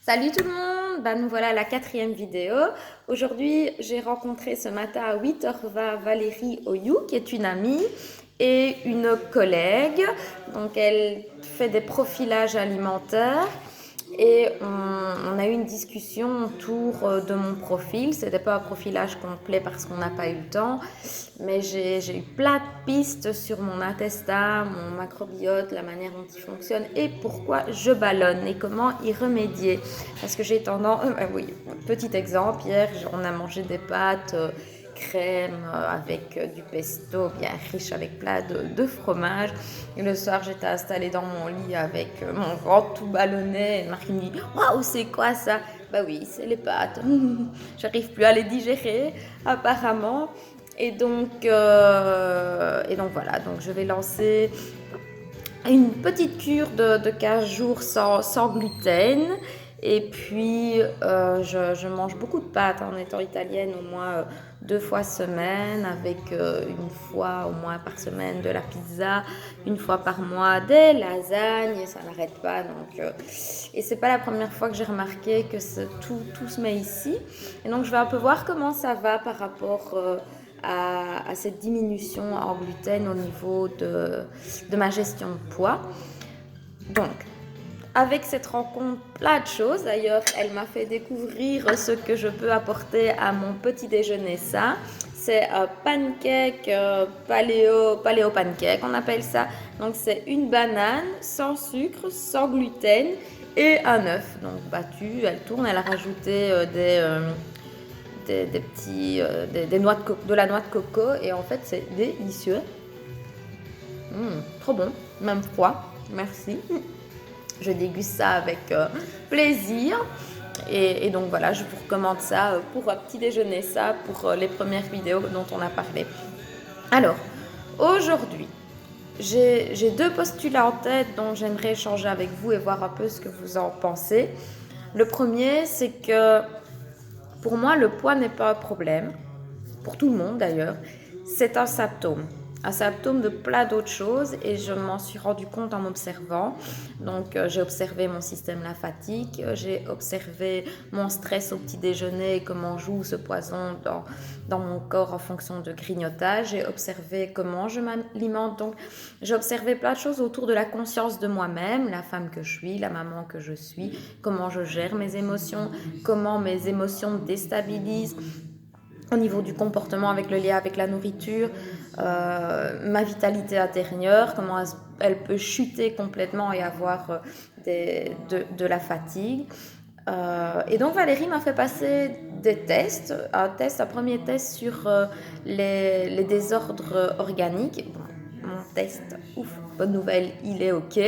Salut tout le monde, nous voilà à la 4e vidéo. Aujourd'hui, j'ai rencontré ce matin à 8h20 Valérie Oyou, qui est une amie et une collègue. Donc, elle fait des profilages alimentaires et on a eu une discussion autour de mon profil. C'était pas un profilage complet parce qu'on n'a pas eu le temps, mais j'ai eu plein de pistes sur mon intestin, mon macrobiote, la manière dont il fonctionne et pourquoi je ballonne et comment y remédier. Parce que j'ai tendance... oui, petit exemple, hier on a mangé des pâtes crème avec du pesto bien riche avec plein de fromage. Et le soir, j'étais installée dans mon lit avec mon ventre tout ballonné. Et Marie me dit: Waouh, c'est quoi ça? Bah oui, c'est les pâtes. J'arrive plus à les digérer, apparemment. Et donc voilà, donc je vais lancer une petite cure de 15 jours sans gluten. Et puis, je mange beaucoup de pâtes en étant italienne, au moins 2 fois semaine, avec une fois au moins par semaine de la pizza, une fois par mois des lasagnes, et ça n'arrête pas. Et c'est pas la première fois que j'ai remarqué que tout se met ici. Et donc, je vais un peu voir comment ça va par rapport à cette diminution en gluten au niveau de ma gestion de poids. Donc, avec cette rencontre, plein de choses. D'ailleurs, elle m'a fait découvrir ce que je peux apporter à mon petit déjeuner sain. C'est un pancake paléo pancake, on appelle ça. Donc, c'est une banane sans sucre, sans gluten et un œuf. Donc, battu, elle tourne. Elle a rajouté des noix de la noix de coco. Et en fait, c'est délicieux. Trop bon, même froid. Merci. Je déguste ça avec plaisir. Et donc voilà, je vous recommande ça pour un petit déjeuner, ça pour les premières vidéos dont on a parlé. Alors, aujourd'hui, j'ai 2 postulats en tête dont j'aimerais échanger avec vous et voir un peu ce que vous en pensez. Le premier, c'est que pour moi, le poids n'est pas un problème, pour tout le monde d'ailleurs, c'est un symptôme de plein d'autres choses et je m'en suis rendu compte en m'observant. Donc j'ai observé mon système lymphatique, j'ai observé mon stress au petit déjeuner et comment joue ce poison dans mon corps en fonction de grignotage, j'ai observé comment je m'alimente. Donc j'ai observé plein de choses autour de la conscience de moi-même, la femme que je suis, la maman que je suis, comment je gère mes émotions, comment mes émotions me déstabilisent au niveau du comportement avec le lien avec la nourriture, ma vitalité intérieure, comment elle peut chuter complètement et avoir de la fatigue. Et donc Valérie m'a fait passer des tests, un premier test sur les désordres organiques. Bon, mon test, ouf, bonne nouvelle, il est OK.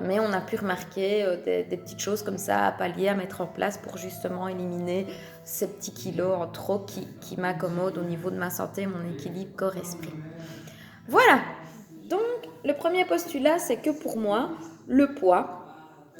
Mais on a pu remarquer des petites choses comme ça à pallier, à mettre en place pour justement éliminer ces petits kilos en trop qui m'accommodent au niveau de ma santé, mon équilibre corps-esprit. Voilà, donc le premier postulat, c'est que pour moi, le poids,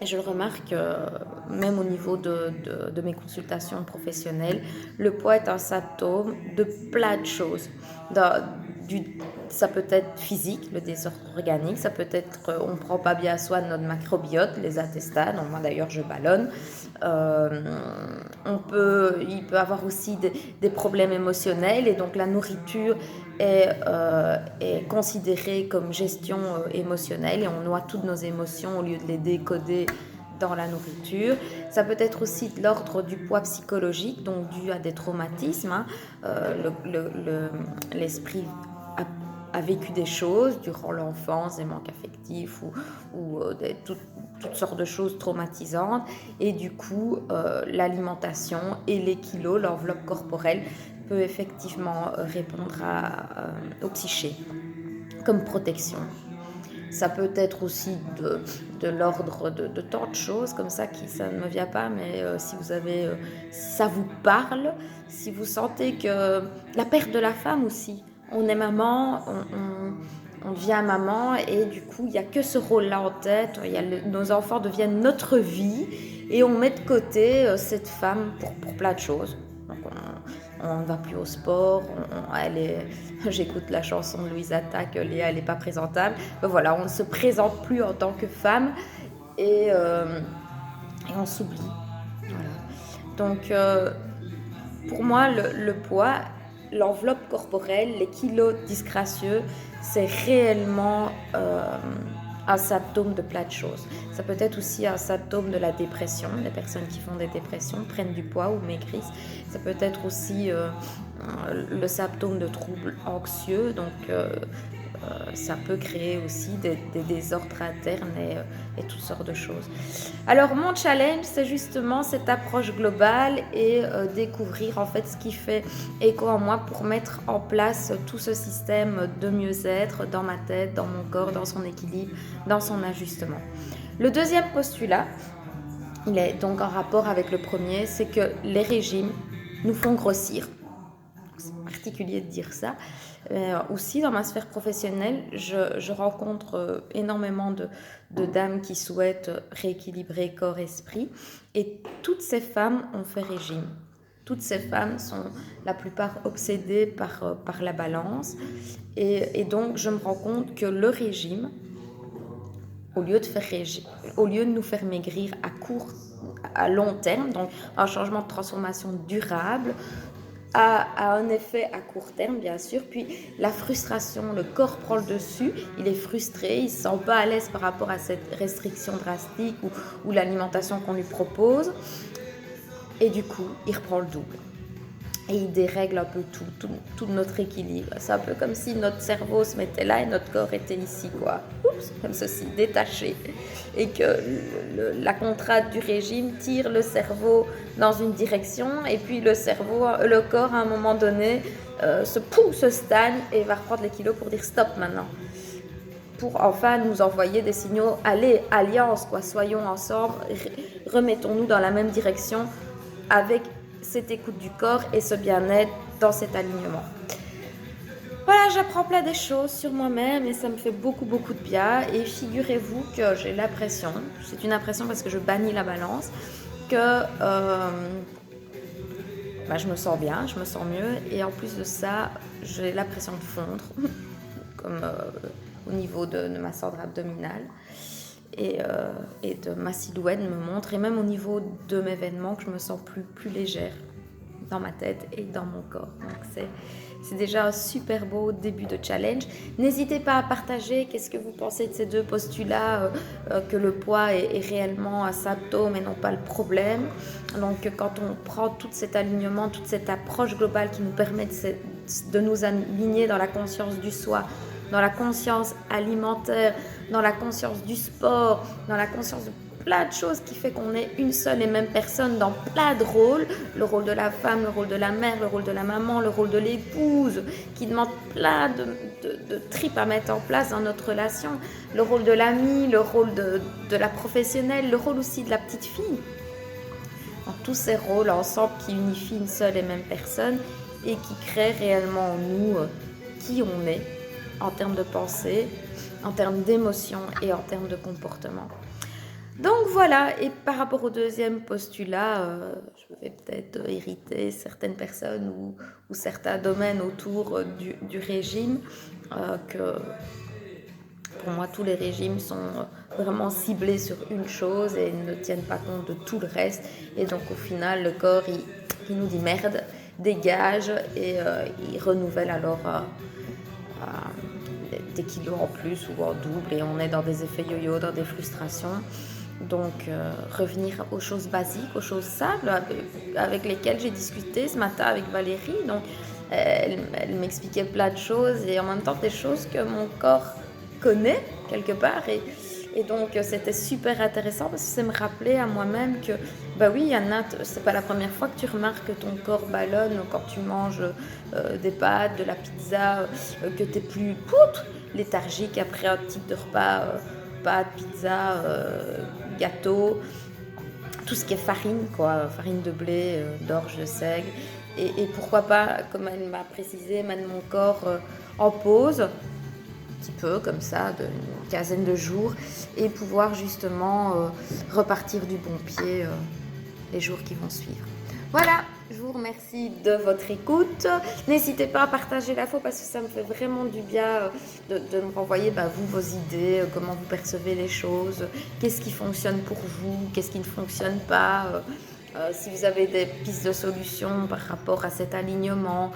et je le remarque même au niveau de mes consultations professionnelles, le poids est un symptôme de plein de choses. Ça peut être physique, le désordre organique, ça peut être on ne prend pas bien soin de notre macrobiote, les intestins, donc moi d'ailleurs je ballonne. Il peut avoir aussi des problèmes émotionnels et donc la nourriture est considérée comme gestion émotionnelle et on noie toutes nos émotions au lieu de les décoder dans la nourriture. Ça peut être aussi de l'ordre du poids psychologique, donc dû à des traumatismes. L'esprit a vécu des choses durant l'enfance, des manques affectifs ou toutes sortes de choses traumatisantes. Et du coup, l'alimentation et les kilos, l'enveloppe corporelle, peut effectivement répondre au psyché comme protection. Ça peut être aussi de l'ordre de tant de choses comme ça qui ça ne me vient pas, mais si ça vous parle, si vous sentez que la perte de la femme aussi, on est maman, on devient maman et du coup il n'y a que ce rôle-là en tête, nos enfants deviennent notre vie et on met de côté cette femme pour plein de choses. Donc on ne va plus au sport, j'écoute la chanson de Louise Attaque, Léa elle n'est pas présentable. Ben voilà, on ne se présente plus en tant que femme et et on s'oublie. Voilà. Donc, pour moi, le poids, l'enveloppe corporelle, les kilos disgracieux, c'est réellement un symptôme de plein de choses. Ça peut être aussi un symptôme de la dépression. Les personnes qui font des dépressions prennent du poids ou maigrissent. Ça peut être aussi le symptôme de troubles anxieux. Donc, ça peut créer aussi des désordres internes et toutes sortes de choses. Alors mon challenge, c'est justement cette approche globale et découvrir en fait ce qui fait écho en moi pour mettre en place tout ce système de mieux-être dans ma tête, dans mon corps, dans son équilibre, dans son ajustement. Le deuxième postulat, il est donc en rapport avec le premier, c'est que les régimes nous font grossir. C'est particulier de dire ça. Aussi dans ma sphère professionnelle, je rencontre énormément de dames qui souhaitent rééquilibrer corps-esprit et toutes ces femmes ont fait régime. Toutes ces femmes sont la plupart obsédées par la balance et donc je me rends compte que le régime, au lieu de nous faire maigrir à long terme, donc un changement de transformation durable, a un effet à court terme, bien sûr. Puis la frustration, le corps prend le dessus, il est frustré, il ne se sent pas à l'aise par rapport à cette restriction drastique ou l'alimentation qu'on lui propose. Et du coup, il reprend le double. Et il dérègle un peu tout notre équilibre. C'est un peu comme si notre cerveau se mettait là et notre corps était ici, quoi. Oups, comme ceci, détaché. Et que la contrainte du régime tire le cerveau dans une direction et puis le corps, à un moment donné, se stagne et va reprendre les kilos pour dire stop maintenant. Pour enfin nous envoyer des signaux, allez, alliance, quoi, soyons ensemble, remettons-nous dans la même direction avec cette écoute du corps et ce bien-être dans cet alignement. Voilà, j'apprends plein des choses sur moi-même et ça me fait beaucoup de bien. Et figurez-vous que j'ai l'impression, c'est une impression parce que je bannis la balance, que je me sens bien, je me sens mieux. Et en plus de ça, j'ai l'impression de fondre, comme au niveau de ma cendre abdominale. Et de ma silhouette me montre, et même au niveau de mes vêtements, que je me sens plus légère dans ma tête et dans mon corps. Donc c'est déjà un super beau début de challenge. N'hésitez pas à partager qu'est-ce que vous pensez de ces deux postulats, que le poids est réellement un symptôme et non pas le problème. Donc quand on prend tout cet alignement, toute cette approche globale qui nous permet de nous aligner dans la conscience du soi, dans la conscience alimentaire, dans la conscience du sport, dans la conscience de plein de choses qui fait qu'on est une seule et même personne dans plein de rôles, le rôle de la femme, le rôle de la mère, le rôle de la maman, le rôle de l'épouse, qui demande plein de tripes à mettre en place dans notre relation, le rôle de l'amie, le rôle de la professionnelle, le rôle aussi de la petite fille. Donc, tous ces rôles ensemble qui unifient une seule et même personne et qui créent réellement en nous qui on est en termes de pensée, en termes d'émotion et en termes de comportement. Donc voilà, et par rapport au deuxième postulat, je vais peut-être irriter certaines personnes ou certains domaines autour du régime, que pour moi tous les régimes sont vraiment ciblés sur une chose et ne tiennent pas compte de tout le reste. Et donc au final, le corps, il nous dit merde, dégage, et il renouvelle alors des kilos en plus ou en double, et on est dans des effets yo-yo, dans des frustrations. Donc revenir aux choses basiques, aux choses simples avec lesquelles j'ai discuté ce matin avec Valérie. Donc elle m'expliquait plein de choses et en même temps des choses que mon corps connaît quelque part, et donc c'était super intéressant parce que ça me rappelait à moi-même que oui Yana, c'est pas la première fois que tu remarques que ton corps ballonne quand tu manges des pâtes, de la pizza, que tu es plus léthargique après un type de repas, pâtes, pizza, gâteau, tout ce qui est farine, quoi, farine de blé, d'orge, de seigle, et pourquoi pas, comme elle m'a précisé, mettre mon corps en pause, un petit peu comme ça, d'une quinzaine de jours, et pouvoir justement repartir du bon pied les jours qui vont suivre. Voilà, je vous remercie de votre écoute. N'hésitez pas à partager l'info parce que ça me fait vraiment du bien de me renvoyer vous, vos idées, comment vous percevez les choses, qu'est-ce qui fonctionne pour vous, qu'est-ce qui ne fonctionne pas. Si vous avez des pistes de solutions par rapport à cet alignement,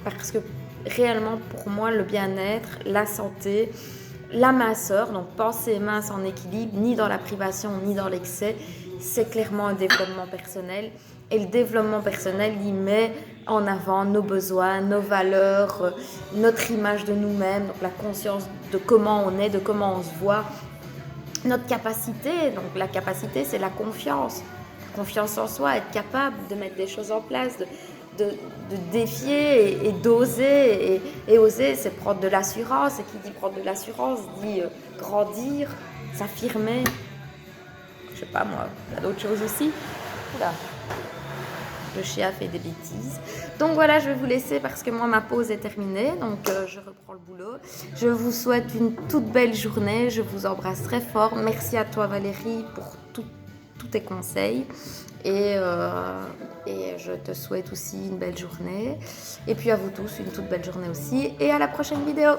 parce que réellement pour moi le bien-être, la santé, la minceur, donc penser mince en équilibre, ni dans la privation ni dans l'excès, c'est clairement un développement personnel. Et le développement personnel, il met en avant nos besoins, nos valeurs, notre image de nous-mêmes, donc la conscience de comment on est, de comment on se voit, notre capacité. Donc la capacité, c'est la confiance. Confiance en soi, être capable de mettre des choses en place, de défier et d'oser. Et oser, c'est prendre de l'assurance. Et qui dit prendre de l'assurance dit grandir, s'affirmer. Je sais pas moi, il y a d'autres choses aussi. Oula. Le chien fait des bêtises. Donc voilà, je vais vous laisser parce que moi ma pause est terminée, donc je reprends le boulot. Je vous souhaite une toute belle journée, je vous embrasse très fort. Merci à toi Valérie pour tous tes conseils et je te souhaite aussi une belle journée. Et puis à vous tous une toute belle journée aussi et à la prochaine vidéo.